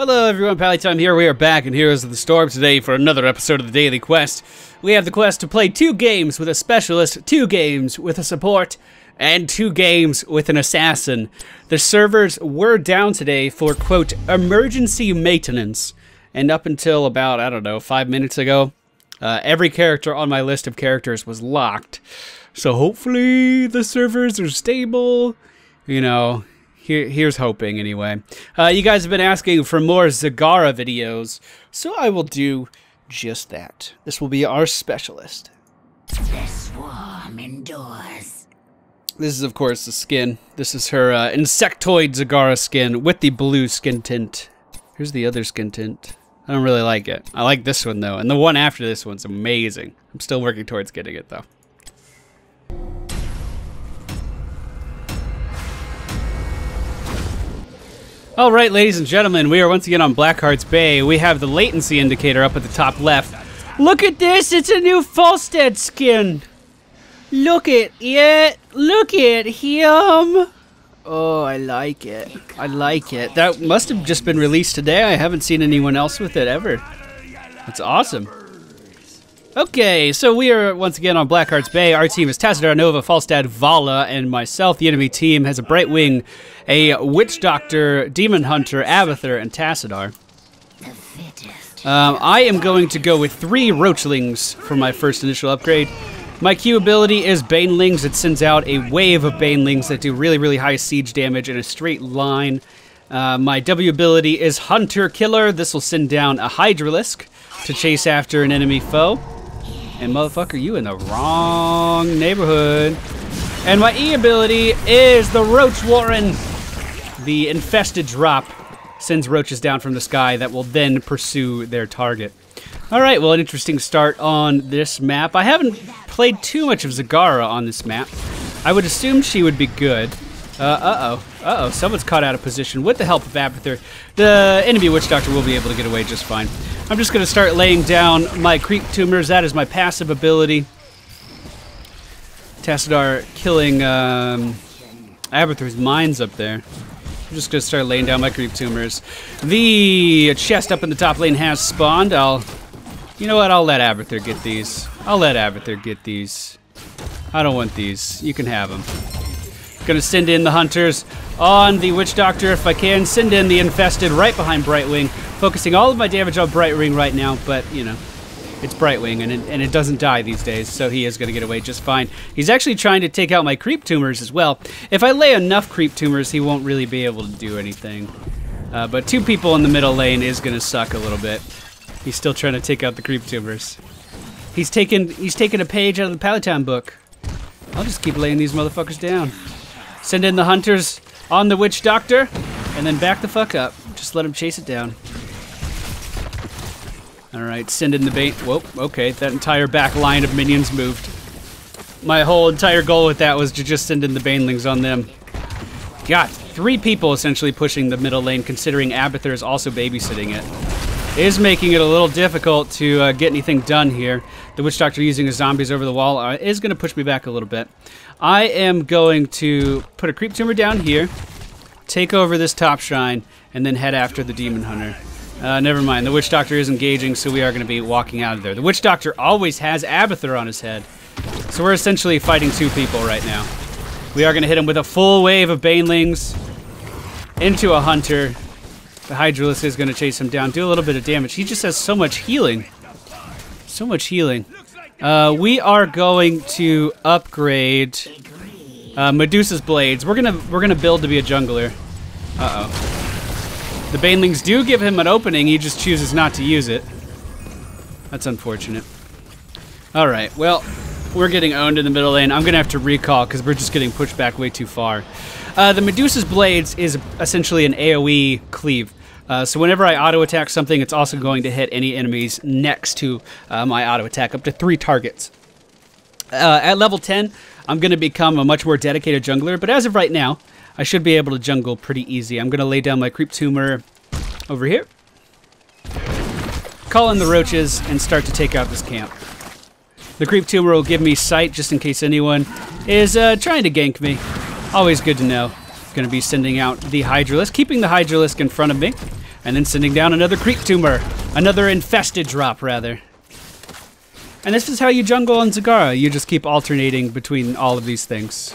Hello everyone, Pallytime here. We are back in Heroes of the Storm today for another episode of the Daily Quest. We have the quest to play 2 games with a specialist, 2 games with a support, and 2 games with an assassin. The servers were down today for, quote, emergency maintenance. And up until about, I don't know, 5 minutes ago, every character on my list of characters was locked. So hopefully the servers are stable, you know. Here's hoping, anyway. You guys have been asking for more Zagara videos, so I will do just that. This will be our specialist. The swarm endures. This is, of course, the skin. This is her insectoid Zagara skin with the blue skin tint. Here's the other skin tint. I don't really like it. I like this one, though, and the one after this one's amazing. I'm still working towards getting it, though. Alright, ladies and gentlemen, we are once again on Blackheart's Bay. We have the latency indicator up at the top left. Look at this! It's a new Falstead skin! Look at it! Look at him! Oh, I like it. I like it. That must have just been released today. I haven't seen anyone else with it ever. That's awesome. Okay, so we are once again on Blackheart's Bay. Our team is Tassadar, Nova, Falstad, Vala, and myself. The enemy team has a Brightwing, a Witch Doctor, Demon Hunter, Abathur, and Tassadar. I am going to go with 3 Roachlings for my first initial upgrade. My Q ability is Banelings. It sends out a wave of Banelings that do really, really high siege damage in a straight line. My W ability is Hunter Killer. This will send down a Hydralisk to chase after an enemy foe. And motherfucker, you in the wrong neighborhood. And my E ability is the Roach Warren. The infested drop sends roaches down from the sky that will then pursue their target. Alright, well, an interesting start on this map. I haven't played too much of Zagara on this map. I would assume she would be good. Uh-oh, someone's caught out of position. With the help of Abathur, the enemy Witch Doctor will be able to get away just fine. I'm just going to start laying down my creep tumors. That is my passive ability. Tassadar killing Abathur's mines up there. I'm just going to start laying down my creep tumors. The chest up in the top lane has spawned. You know what? I'll let Abathur get these. I don't want these. You can have them. Gonna send in the hunters on the Witch Doctor if I can. Send in the infested right behind Brightwing. Focusing all of my damage on Brightwing right now, but, you know, it's Brightwing, and it doesn't die these days, so he is gonna get away just fine. He's actually trying to take out my creep tumors as well. If I lay enough creep tumors, he won't really be able to do anything. But 2 people in the middle lane is gonna suck a little bit. He's still trying to take out the creep tumors. He's taken a page out of the Pallytime book. I'll just keep laying these motherfuckers down. Send in the hunters on the Witch Doctor, and then back the fuck up. Just let him chase it down. Alright, send in the bait. Whoa, okay, that entire back line of minions moved. My whole entire goal with that was to just send in the Banelings on them. God, 3 people essentially pushing the middle lane, considering Abathur is also babysitting it. It is making it a little difficult to get anything done here. The Witch Doctor using his zombies over the wall is going to push me back a little bit. I am going to put a creep tumor down here, take over this top shrine, and then head after the Demon Hunter. Never mind, the Witch Doctor is engaging, so we are going to be walking out of there. The Witch Doctor always has Abathur on his head, so we're essentially fighting 2 people right now. We are going to hit him with a full wave of Banelings into a Hunter. The Hydralisk is going to chase him down, do a little bit of damage. He just has so much healing. So much healing. We are going to upgrade Medusa's blades. We're gonna build to be a jungler. The Banelings do give him an opening. He just chooses not to use it. That's unfortunate. All right. Well, we're getting owned in the middle lane. I'm gonna have to recall because we're just getting pushed back way too far. The Medusa's blades is essentially an AOE cleave. So whenever I auto-attack something, it's also going to hit any enemies next to my auto-attack, up to 3 targets. At level 10, I'm going to become a much more dedicated jungler, but as of right now, I should be able to jungle pretty easy. I'm going to lay down my creep tumor over here, call in the roaches, and start to take out this camp. The creep tumor will give me sight just in case anyone is trying to gank me. Always good to know. Going to be sending out the Hydralisk, keeping the Hydralisk in front of me. And then sending down another creep tumor. Another infested drop, rather. And this is how you jungle on Zagara. You just keep alternating between all of these things.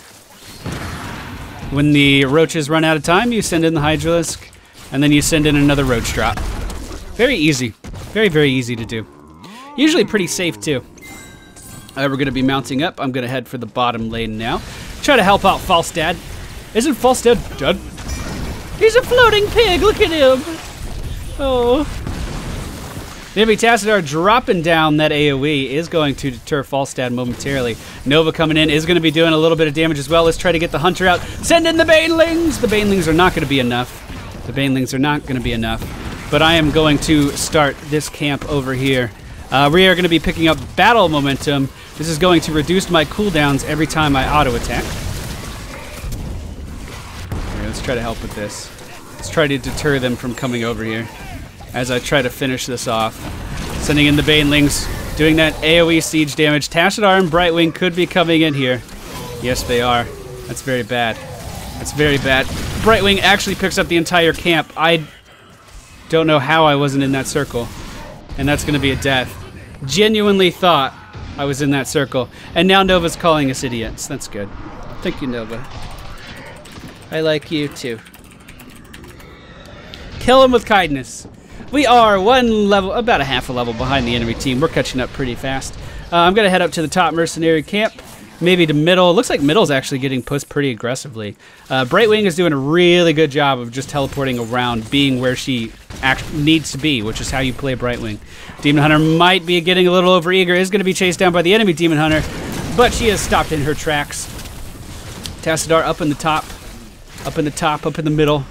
When the roaches run out of time, you send in the Hydralisk, and then you send in another roach drop. Very easy. Very, very easy to do. Usually pretty safe, too. We're going to be mounting up. I'm going to head for the bottom lane now. Try to help out Falstad. Isn't Falstad dead? He's a floating pig. Look at him. Oh. The enemy Tassadar dropping down that AoE is going to deter Falstad momentarily. Nova coming in is going to be doing a little bit of damage as well. Let's try to get the Hunter out. Send in the Banelings! The Banelings are not going to be enough. The Banelings are not going to be enough. But I am going to start this camp over here. We are going to be picking up battle momentum. This is going to reduce my cooldowns every time I auto-attack. Okay, let's try to help with this. Let's try to deter them from coming over here as I try to finish this off. Sending in the Banelings, doing that AoE siege damage. Tassadar and Brightwing could be coming in here. Yes, they are. That's very bad. That's very bad. Brightwing actually picks up the entire camp. I don't know how I wasn't in that circle. And that's going to be a death. Genuinely thought I was in that circle. And now Nova's calling us idiots. That's good. Thank you, Nova. I like you, too. Kill him with kindness. We are one level, about a half a level behind the enemy team. We're catching up pretty fast. I'm going to head up to the top mercenary camp, maybe to middle. Looks like middle's actually getting pushed pretty aggressively. Brightwing is doing a really good job of just teleporting around, being where she needs to be, which is how you play Brightwing. Demon Hunter might be getting a little overeager, is going to be chased down by the enemy Demon Hunter, but she is stopped in her tracks. Tassadar up in the top, up in the top, up in the middle.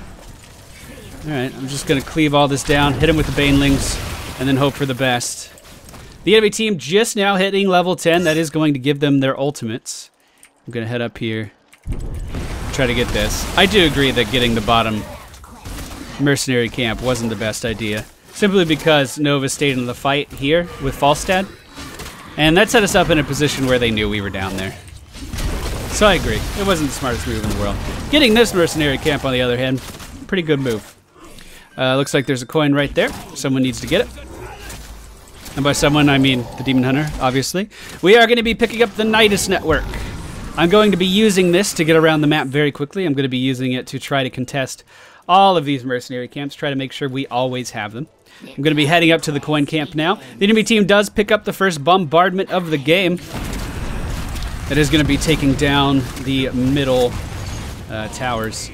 Alright, I'm just going to cleave all this down, hit him with the Banelings, and then hope for the best. The enemy team just now hitting level 10. That is going to give them their ultimates. I'm going to head up here, try to get this. I do agree that getting the bottom mercenary camp wasn't the best idea, simply because Nova stayed in the fight here with Falstad, and that set us up in a position where they knew we were down there. So I agree. It wasn't the smartest move in the world. Getting this mercenary camp, on the other hand, pretty good move. Looks like there's a coin right there. Someone needs to get it. And by someone, I mean the Demon Hunter, obviously. We are going to be picking up the Nidus Network. I'm going to be using this to get around the map very quickly. I'm going to be using it to try to contest all of these mercenary camps, try to make sure we always have them. I'm going to be heading up to the coin camp now. The enemy team does pick up the first bombardment of the game. It is going to be taking down the middle towers.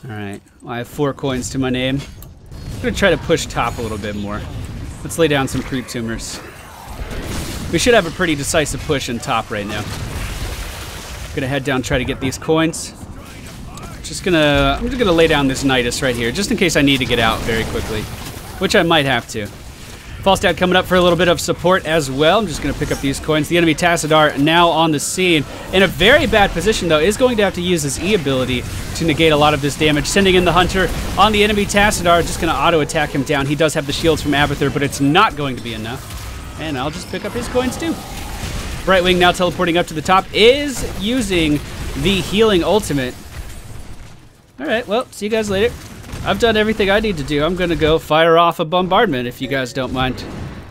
Alright, well, I have 4 coins to my name. I'm going to try to push top a little bit more. Let's lay down some creep tumors. We should have a pretty decisive push in top right now. I'm going to head down, try to get these coins. I'm just gonna lay down this Nidus right here, just in case I need to get out very quickly, which I might have to. Falstad coming up for a little bit of support as well. I'm just going to pick up these coins. The enemy Tassadar now on the scene. In a very bad position, though, is going to have to use his E ability to negate a lot of this damage. Sending in the Hunter on the enemy Tassadar. Just going to auto-attack him down. He does have the shields from Abathur, but it's not going to be enough. And I'll just pick up his coins, too. Brightwing now teleporting up to the top is using the healing ultimate. All right, well, see you guys later. I've done everything I need to do. I'm going to go fire off a bombardment if you guys don't mind.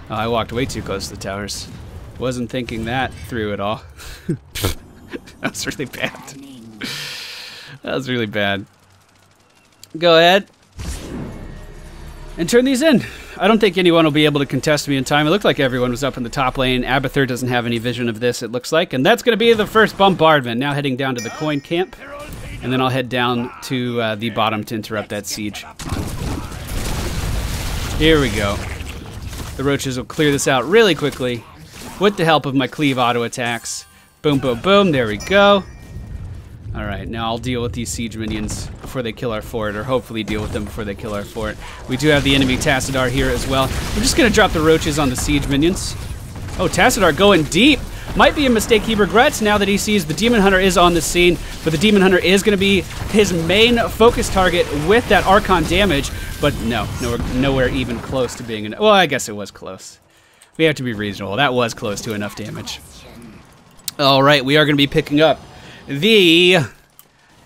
Oh, I walked way too close to the towers. Wasn't thinking that through at all. That was really bad. That was really bad. Go ahead and turn these in. I don't think anyone will be able to contest me in time. It looked like everyone was up in the top lane. Abathur doesn't have any vision of this, it looks like. And that's going to be the first bombardment. Now heading down to the coin camp. And then I'll head down to the bottom to interrupt that siege. Here we go. The roaches will clear this out really quickly with the help of my cleave auto attacks. Boom, boom, boom. There we go. All right, now I'll deal with these siege minions before they kill our fort, or hopefully deal with them before they kill our fort. We do have the enemy Tassadar here as well. We're just going to drop the roaches on the siege minions. Oh, Tassadar going deep. Might be a mistake he regrets now that he sees the Demon Hunter is on the scene, but the Demon Hunter is going to be his main focus target with that Archon damage, but no, nowhere even close to being well, I guess it was close. We have to be reasonable. That was close to enough damage. All right, we are going to be picking up the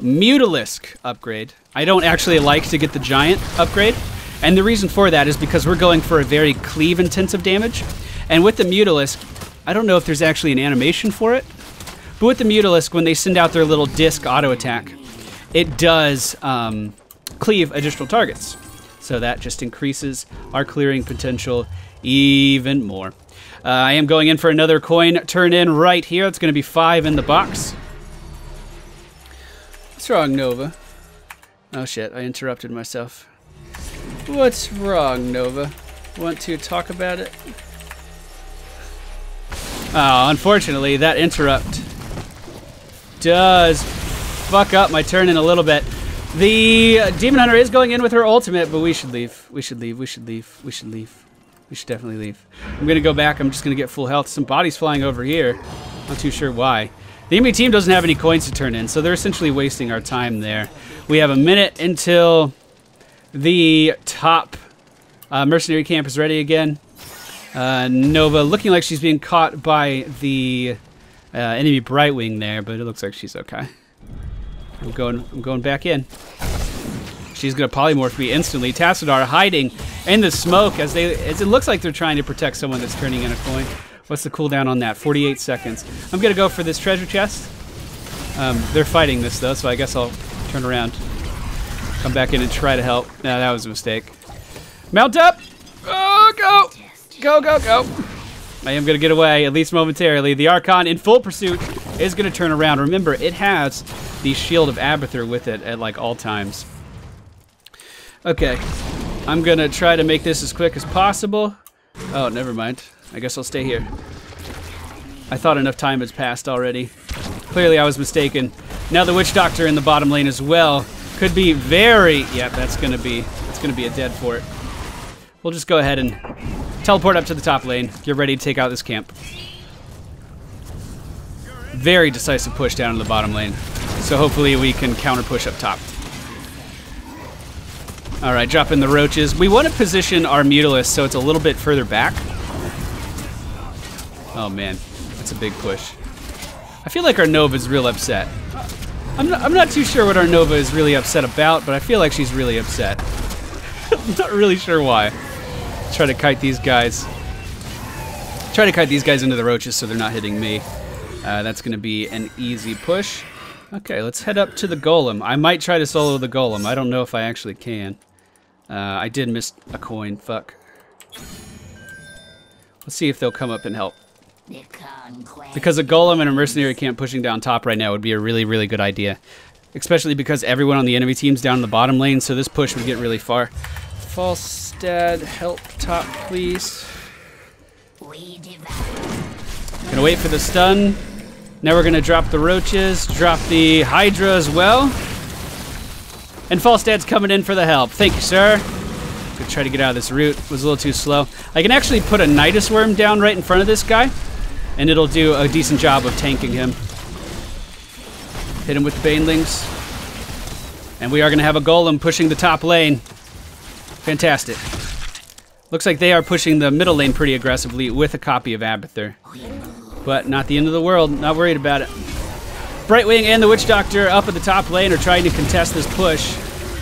Mutalisk upgrade. I don't actually like to get the giant upgrade. And the reason for that is because we're going for a very cleave-intensive damage. And with the Mutalisk, I don't know if there's actually an animation for it, but with the Mutalisk, when they send out their little disc auto attack, it does cleave additional targets. So that just increases our clearing potential even more. I am going in for another coin turn in right here. It's going to be 5 in the box. What's wrong, Nova? Oh shit, I interrupted myself. What's wrong, Nova? Want to talk about it? Oh, unfortunately, that interrupt does fuck up my turn in a little bit. The Demon Hunter is going in with her ultimate, but we should leave. We should leave. We should leave. We should leave. We should definitely leave. I'm gonna go back. I'm just gonna get full health. Some bodies flying over here. Not too sure why. The enemy team doesn't have any coins to turn in, so they're essentially wasting our time there. We have a minute until the top mercenary camp is ready again. Nova looking like she's being caught by the enemy Brightwing there, but it looks like she's okay. I'm going back in. She's gonna polymorph me instantly. Tassadar hiding in the smoke as it looks like they're trying to protect someone that's turning in a coin. What's the cooldown on that? 48 seconds. I'm gonna go for this treasure chest. They're fighting this though, so I guess I'll turn around, come back in and try to help. No, that was a mistake. Mount up! Oh, go! Go, go, go! I am gonna get away, at least momentarily. The Archon in full pursuit is gonna turn around. Remember, it has the Shield of Abathur with it at like all times. Okay, I'm gonna try to make this as quick as possible. Oh, never mind. I guess I'll stay here. I thought enough time has passed already. Clearly I was mistaken. Now the Witch Doctor in the bottom lane as well could be very... Yeah, that's gonna be a dead fort. We'll just go ahead and teleport up to the top lane. Get ready to take out this camp. Very decisive push down in the bottom lane. So hopefully we can counter push up top. Alright, drop in the roaches. We want to position our Mutalisk so it's a little bit further back. Oh man, that's a big push. I feel like our Nova's real upset. I'm not too sure what our Nova is really upset about, but I feel like she's really upset. I'm not really sure why. Try to kite these guys. Try to kite these guys into the roaches so they're not hitting me. That's going to be an easy push. Okay, let's head up to the Golem. I might try to solo the Golem. I don't know if I actually can. I did miss a coin. Fuck. Let's see if they'll come up and help. Because a Golem and a Mercenary camp pushing down top right now would be a really, really good idea. Especially because everyone on the enemy team's down in the bottom lane, so this push would get really far. Falstad, help top, please. Gonna wait for the stun. Now we're gonna drop the roaches, drop the Hydra as well. And Falstad's coming in for the help. Thank you, sir. Gonna try to get out of this route. Was a little too slow. I can actually put a Nidus Worm down right in front of this guy, and it'll do a decent job of tanking him. Hit him with the Banelings. And we are gonna have a Golem pushing the top lane. Fantastic. Looks like they are pushing the middle lane pretty aggressively with a copy of Abathur. But not the end of the world, not worried about it. Brightwing and the Witch Doctor up at the top lane are trying to contest this push.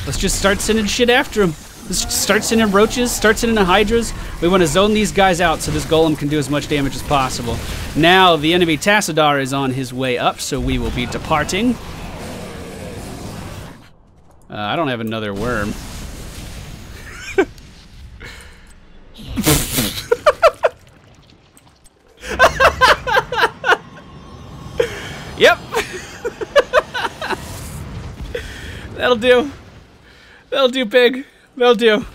Let's just start sending shit after him. Let's just start sending roaches, start sending the Hydras. We want to zone these guys out so this Golem can do as much damage as possible. Now the enemy Tassadar is on his way up, so we will be departing. I don't have another worm. Yep. That'll do. That'll do, pig. That'll do.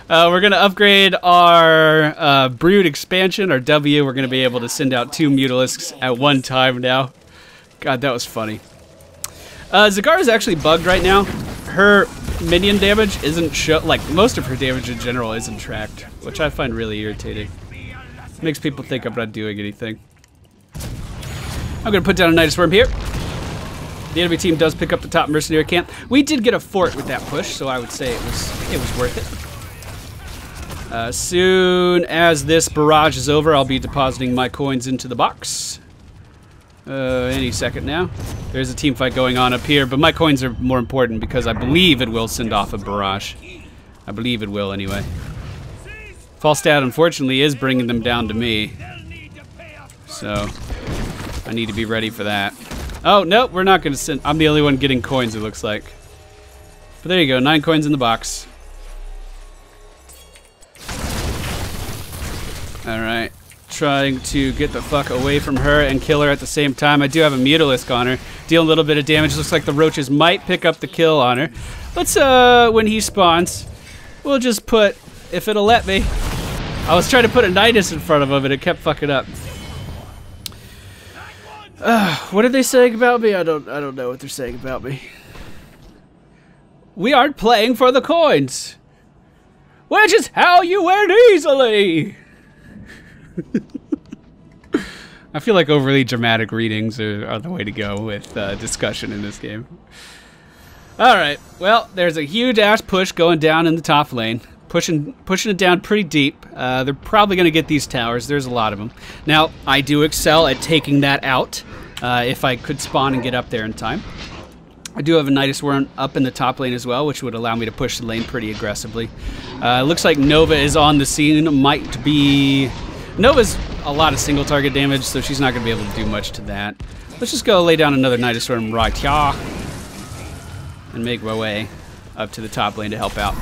We're going to upgrade our Brood expansion, our W. We're going to be able to send out 2 Mutalisks at one time now. God, that was funny. Zagara is actually bugged right now. Her minion damage isn't like most of her damage in general isn't tracked, which I find really irritating. Makes people think I'm not doing anything. I'm gonna put down a Nidus Worm here. The enemy team does pick up the top mercenary camp. We did get a fort with that push, so I would say it was worth it. Soon as this barrage is over, I'll be depositing my coins into the box. Any second now. There's a team fight going on up here, but my coins are more important because I believe it will send off a barrage. I believe it will anyway. Falstad, unfortunately, is bringing them down to me. So, I need to be ready for that. Oh, no, we're not going to send... I'm the only one getting coins, it looks like. But there you go, 9 coins in the box. Alright. Trying to get the fuck away from her and kill her at the same time. I do have a Mutalisk on her. Deal a little bit of damage. Looks like the roaches might pick up the kill on her. Let's, when he spawns, we'll just put, if it'll let me. I was trying to put a Nidus in front of him and it kept fucking up. What are they saying about me? I don't know what they're saying about me. We aren't playing for the coins. Which is how you win easily. I feel like overly dramatic readings are the way to go with discussion in this game. Alright, well, there's a huge ash push going down in the top lane. Pushing it down pretty deep. They're probably going to get these towers. There's a lot of them. Now, I do excel at taking that out if I could spawn and get up there in time. I do have a Nidus Worm up in the top lane as well, which would allow me to push the lane pretty aggressively. Looks like Nova is on the scene. Might be... Nova's a lot of single target damage, so she's not going to be able to do much to that. Let's just go lay down another Nidus Worm right here and make my way up to the top lane to help out.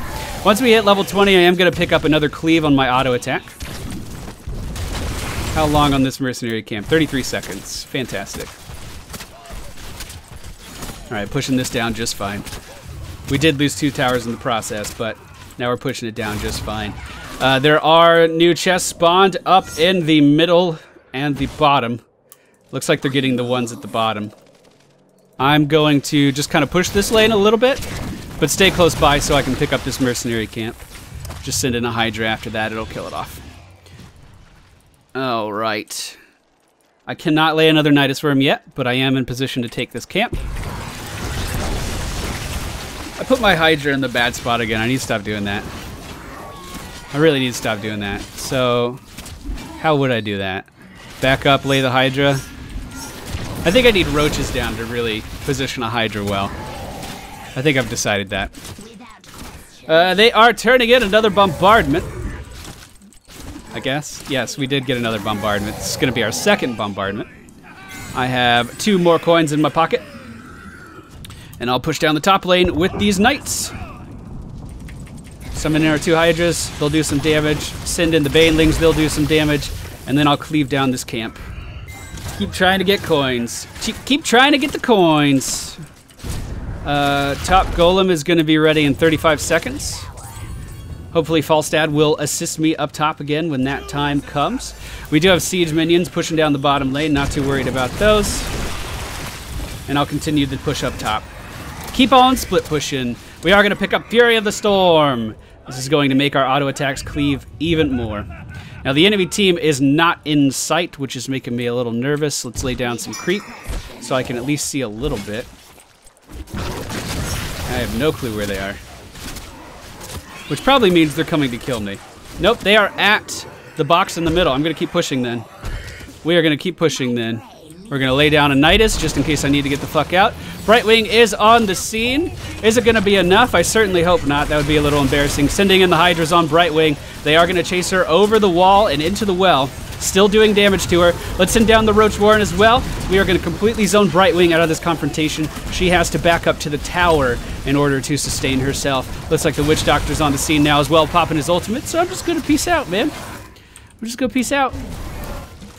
Once we hit level 20, I am going to pick up another cleave on my auto attack. How long on this mercenary camp? 33 seconds. Fantastic. Alright, pushing this down just fine. We did lose 2 towers in the process, but now we're pushing it down just fine. There are new chests spawned up in the middle and the bottom. Looks like they're getting the ones at the bottom. I'm going to just kind of push this lane a little bit, but stay close by so I can pick up this mercenary camp. Just send in a Hydra after that, it'll kill it off. Alright. I cannot lay another Nidus Worm yet, but I am in position to take this camp. I put my Hydra in the bad spot again. I need to stop doing that. I really need to stop doing that. So, how would I do that? Back up, lay the Hydra. I think I need roaches down to really position a Hydra well. I think I've decided that. They are turning in another bombardment. I guess. Yes, we did get another bombardment. This is going to be our second bombardment. I have 2 more coins in my pocket. And I'll push down the top lane with these knights. Summon in our 2 Hydras, they'll do some damage. Send in the Banelings, they'll do some damage. And then I'll cleave down this camp. Keep trying to get coins. Keep trying to get the coins. Top Golem is going to be ready in 35 seconds. Hopefully Falstad will assist me up top again when that time comes. We do have siege minions pushing down the bottom lane, not too worried about those. And I'll continue to push up top. Keep on split pushing. We are going to pick up Fury of the Storm. This is going to make our auto attacks cleave even more. Now the enemy team is not in sight, which is making me a little nervous. Let's lay down some creep so I can at least see a little bit. I have no clue where they are. Which probably means they're coming to kill me. Nope, they are at the box in the middle. I'm going to keep pushing then. We are going to keep pushing then. We're going to lay down a Nidus just in case I need to get the fuck out. Brightwing is on the scene. Is it going to be enough? I certainly hope not. That would be a little embarrassing. Sending in the Hydras on Brightwing. They are going to chase her over the wall and into the well. Still doing damage to her. Let's send down the Roach Warren as well. We are going to completely zone Brightwing out of this confrontation. She has to back up to the tower in order to sustain herself. Looks like the Witch Doctor's on the scene now as well, popping his ultimate. So I'm just going to peace out, man. We're just going to peace out.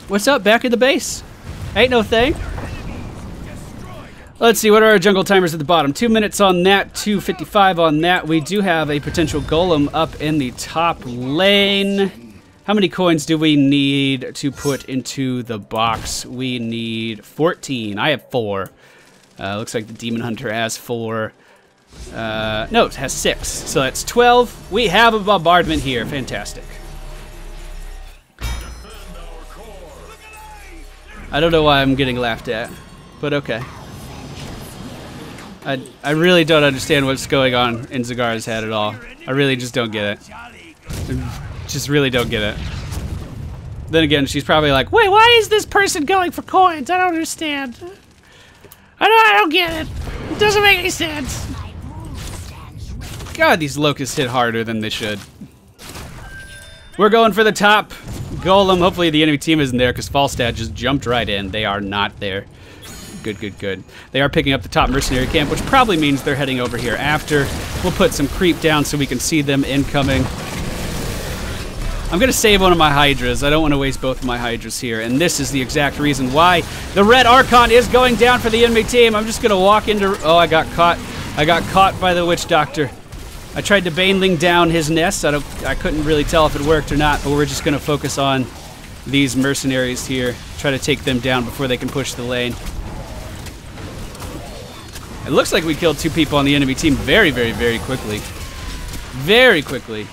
What's up? Back at the base. Ain't no thing. Let's see, what are our jungle timers at the bottom? 2 minutes on that, 2:55 on that. We do have a potential golem up in the top lane. How many coins do we need to put into the box? We need 14. I have 4. Looks like the Demon Hunter has 4. No, it has 6. So that's 12. We have a bombardment here. Fantastic. I don't know why I'm getting laughed at, but okay. I really don't understand what's going on in Zagara's head at all. I really just don't get it. I just really don't get it. Then again, she's probably like, wait, why is this person going for coins? I don't understand. I don't get it. It doesn't make any sense. God, these locusts hit harder than they should. We're going for the top golem. Hopefully the enemy team isn't there because Falstad just jumped right in. They are not there. Good, good, good. They are picking up the top mercenary camp, which probably means they're heading over here after. We'll put some creep down so we can see them incoming. I'm going to save one of my Hydras. I don't want to waste both of my Hydras here, and this is the exact reason why the Red Archon is going down for the enemy team. I'm just going to walk into... Oh, I got caught. I got caught by the Witch Doctor. I tried to Baneling down his nest. I couldn't really tell if it worked or not, but we're just going to focus on these mercenaries here. Try to take them down before they can push the lane. It looks like we killed 2 people on the enemy team very, very, very quickly. Very quickly.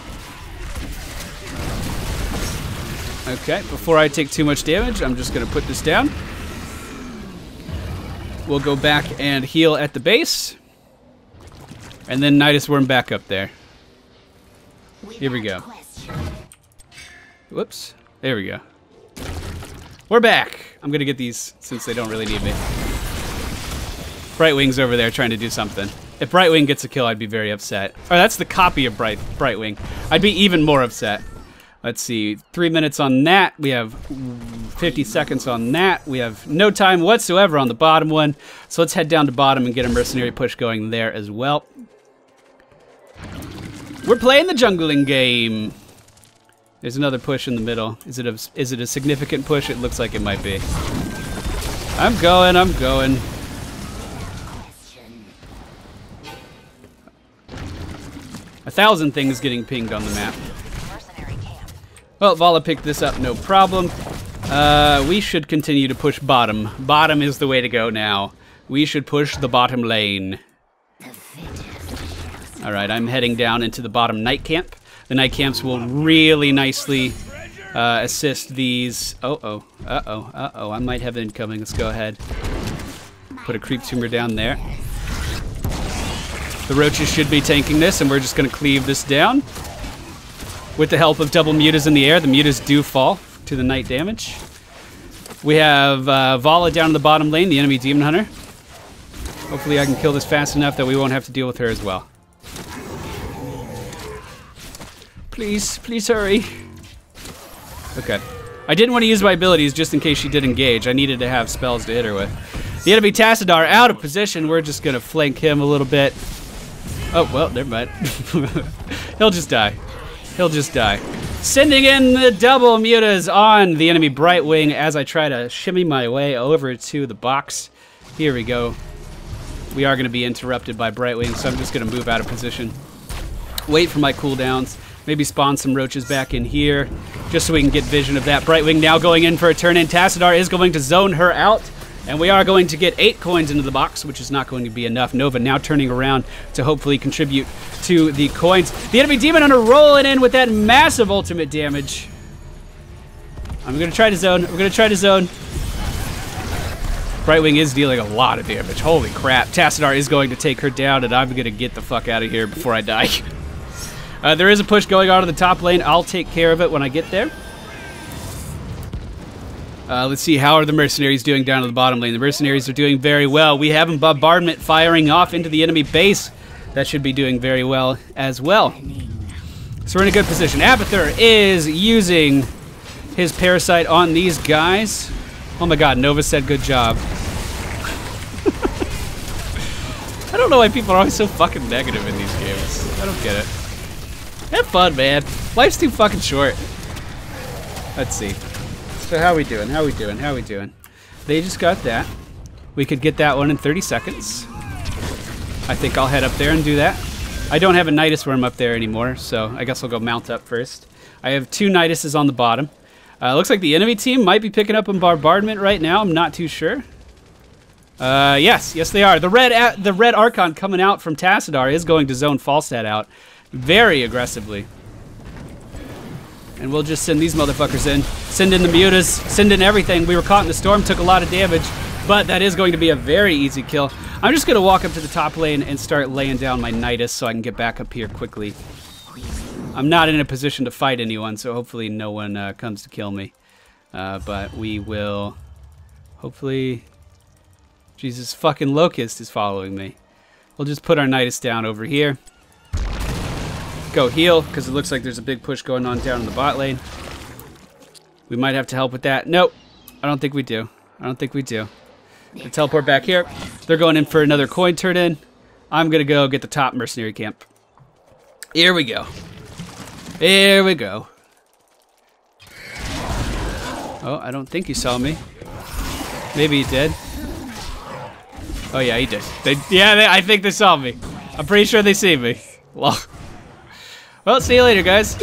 Okay, before I take too much damage, I'm just going to put this down. We'll go back and heal at the base. And then Nidus Worm back up there. Here we go. Whoops. There we go. We're back. I'm going to get these since they don't really need me. Brightwing's over there trying to do something. If Brightwing gets a kill, I'd be very upset. Oh, that's the copy of Brightwing. I'd be even more upset. Let's see. 3 minutes on that. We have 50 seconds on that. We have no time whatsoever on the bottom one. So let's head down to bottom and get a mercenary push going there as well. We're playing the jungling game. There's another push in the middle. Is it a significant push? It looks like it might be. I'm going. 1,000 things getting pinged on the map. Well, Vala picked this up, no problem. We should continue to push bottom. Bottom is the way to go now. We should push the bottom lane. Alright, I'm heading down into the bottom night camp. The night camps will really nicely assist these... Uh-oh, I might have incoming. Let's go ahead. Put a creep tumor down there. The roaches should be tanking this, and we're just going to cleave this down. With the help of double mutas in the air, the mutas do fall to the night damage. We have Vala down in the bottom lane, the enemy demon hunter. Hopefully I can kill this fast enough that we won't have to deal with her as well. Please, please hurry. Okay. I didn't want to use my abilities just in case she did engage. I needed to have spells to hit her with. The enemy Tassadar out of position. We're just going to flank him a little bit. Oh, well, never mind. He'll just die. He'll just die. Sending in the double mutas on the enemy Brightwing as I try to shimmy my way over to the box. Here we go. We are going to be interrupted by Brightwing, so I'm just going to move out of position. Wait for my cooldowns. Maybe spawn some roaches back in here, just so we can get vision of that. Brightwing now going in for a turn in. Tassadar is going to zone her out, and we are going to get 8 coins into the box, which is not going to be enough. Nova now turning around to hopefully contribute to the coins. The enemy Demon Hunter rolling in with that massive ultimate damage. I'm going to try to zone. We're going to try to zone. Brightwing is dealing a lot of damage. Holy crap. Tassadar is going to take her down, and I'm going to get the fuck out of here before I die. There is a push going on to the top lane. I'll take care of it when I get there. Let's see, how are the mercenaries doing down to the bottom lane? The mercenaries are doing very well. We have a bombardment firing off into the enemy base. That should be doing very well as well. So we're in a good position. Abathur is using his parasite on these guys. Oh my god, Nova said good job. I don't know why people are always so fucking negative in these games. I don't get it. Have fun, man. Life's too fucking short. Let's see. So how we doing? How we doing? How we doing? They just got that. We could get that one in 30 seconds. I think I'll head up there and do that. I don't have a Nidus Worm up there anymore, so I guess I'll go mount up first. I have 2 Niduses on the bottom. Looks like the enemy team might be picking up a bombardment right now. I'm not too sure. Yes, they are. The red Archon coming out from Tassadar is going to zone Falstad out very aggressively. And we'll just send these motherfuckers in. Send in the mutas, send in everything. We were caught in the storm, took a lot of damage, but that is going to be a very easy kill. I'm just going to walk up to the top lane and start laying down my Nidus so I can get back up here quickly. I'm not in a position to fight anyone, so hopefully no one comes to kill me. But we will hopefully... Jesus, fucking Locust is following me. We'll just put our Nidus down over here. Go heal, because it looks like there's a big push going on down in the bot lane. We might have to help with that. Nope. I don't think we do. I don't think we do. We'll teleport back here. They're going in for another coin turn in. I'm going to go get the top mercenary camp. Here we go. Here we go. Oh, I don't think he saw me. Maybe he did. Oh yeah, he did. I think they saw me. I'm pretty sure they see me. Well, see you later, guys.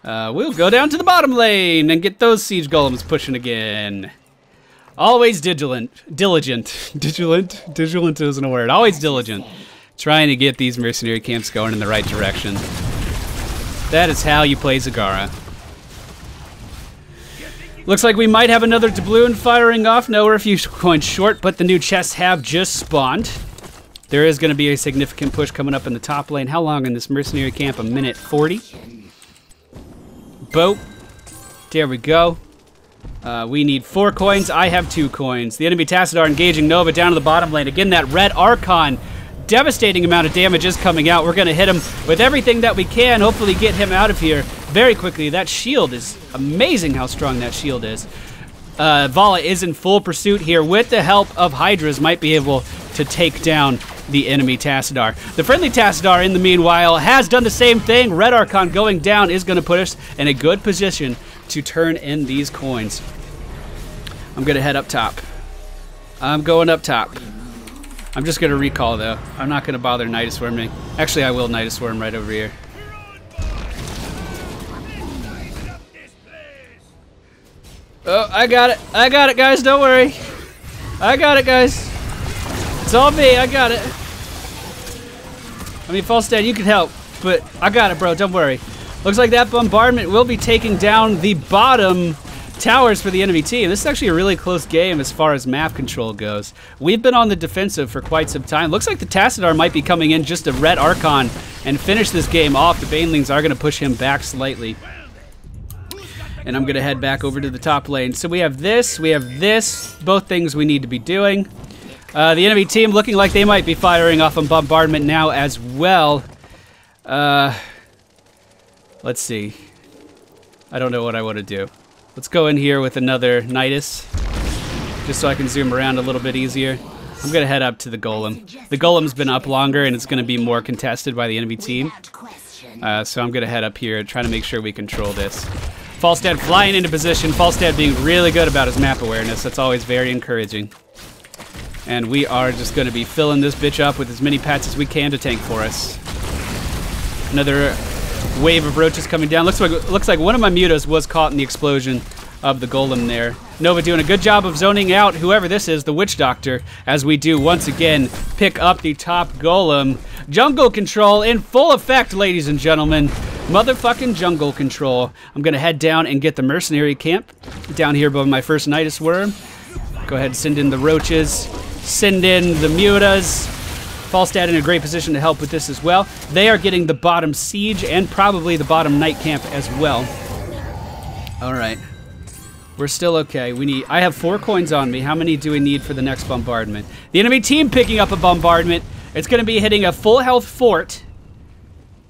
We'll go down to the bottom lane and get those siege golems pushing again. Always diligent. Diligent isn't a word. Always diligent. Trying to get these mercenary camps going in the right direction. That is how you play Zagara. Looks like we might have another doubloon firing off. No, we're a few coins short, but the new chests have just spawned. There is going to be a significant push coming up in the top lane. How long in this mercenary camp? A minute 40. Boat. There we go. We need 4 coins. I have 2 coins. The enemy Tassadar engaging Nova down to the bottom lane. Again, that red Archon. Devastating amount of damage is coming out. We're going to hit him with everything that we can. Hopefully get him out of here very quickly. That shield is amazing how strong that shield is. Vala is in full pursuit here with the help of Hydras. Might be able to take down the enemy Tassadar. The friendly Tassadar, in the meanwhile, has done the same thing. Red Archon going down is going to put us in a good position to turn in these coins. I'm going to head up top. I'm going up top. I'm just going to recall, though. I'm not going to bother Nidus Worming. Actually, I will Nidus Worm right over here. Oh, I got it. I got it, guys. Don't worry. I got it, guys. It's all me. I got it. I mean, Falstad, you can help, but I got it, bro. Don't worry. Looks like that bombardment will be taking down the bottom towers for the enemy team. This is actually a really close game as far as map control goes. We've been on the defensive for quite some time. Looks like the Tassadar might be coming in just a red Archon and finish this game off. The Banelings are going to push him back slightly. And I'm going to head back over to the top lane. So we have this, both things we need to be doing. The enemy team looking like they might be firing off on bombardment now as well. Let's see. I don't know what I want to do. Let's go in here with another Nidus, just so I can zoom around a little bit easier. I'm going to head up to the Golem. The Golem's been up longer, and it's going to be more contested by the enemy team. So I'm going to head up here and try to make sure we control this. Falstad flying into position. Falstad being really good about his map awareness. That's always very encouraging. And we are just going to be filling this bitch up with as many pets as we can to tank for us. Another wave of roaches coming down. Looks like one of my mutas was caught in the explosion of the Golem there. Nova doing a good job of zoning out whoever this is, the Witch Doctor, as we do once again pick up the top Golem. Jungle control in full effect, ladies and gentlemen. Motherfucking jungle control. I'm going to head down and get the mercenary camp down here by my first Nidus Worm. Go ahead and send in the roaches. Send in the mutas. Falstad in a great position to help with this as well. They are getting the bottom siege and probably the bottom night camp as well. All right. We're still okay. I have 4 coins on me. How many do we need for the next bombardment? The enemy team picking up a bombardment. It's going to be hitting a full health fort.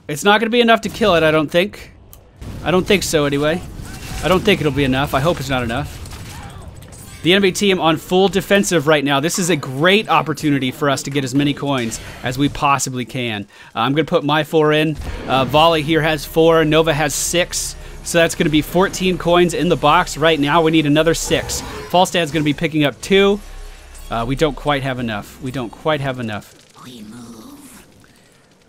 It's not going to be enough to kill it, I don't think. I don't think so, anyway. I don't think it'll be enough. I hope it's not enough. The enemy team on full defensive right now. This is a great opportunity for us to get as many coins as we possibly can. I'm going to put my 4 in. Volley here has 4. Nova has 6. So that's going to be 14 coins in the box. Right now, we need another 6. Falstad's going to be picking up 2. We don't quite have enough. We don't quite have enough. We move.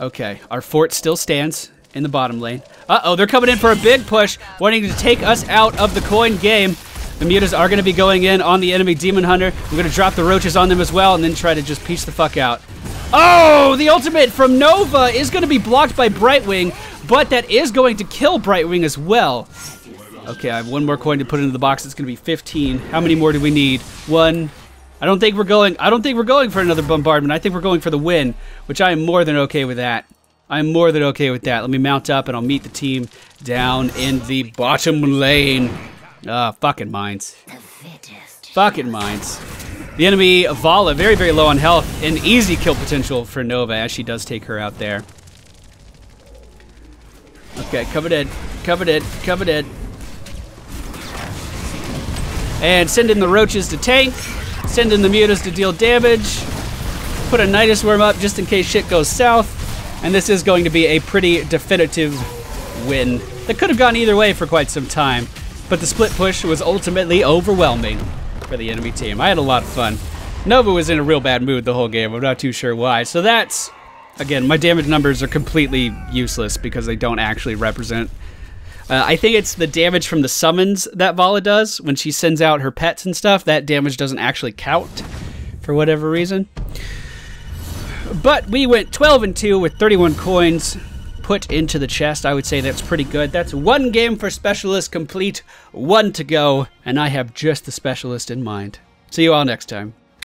Okay, our fort still stands in the bottom lane. Uh-oh, they're coming in for a big push, wanting to take us out of the coin game. The mutas are going to be going in on the enemy Demon Hunter. We're going to drop the roaches on them as well and then try to just piece the fuck out. Oh, the ultimate from Nova is going to be blocked by Brightwing, but that is going to kill Brightwing as well. Okay, I have 1 more coin to put into the box. It's going to be 15. How many more do we need? 1. I don't think we're going for another bombardment. I think we're going for the win, which I am more than okay with that. I'm more than okay with that. Let me mount up and I'll meet the team down in the bottom lane. Fucking mines. The fittest. Fucking mines. The enemy, Vala, very, very low on health. An easy kill potential for Nova as she does take her out there. Okay, covered it. Covered it. Covered it. And send in the roaches to tank. Send in the mutas to deal damage. Put a Nidus Worm up just in case shit goes south. And this is going to be a pretty definitive win. That could have gone either way for quite some time. But the split push was ultimately overwhelming for the enemy team. I had a lot of fun. Nova was in a real bad mood the whole game. I'm not too sure why. So that's, again, my damage numbers are completely useless because they don't actually represent. I think it's the damage from the summons that Vala does when she sends out her pets and stuff. That damage doesn't actually count for whatever reason. But we went 12-2 with 31 coins put into the chest. I would say that's pretty good. That's one game for Specialist complete, one to go, and I have just the Specialist in mind. See you all next time.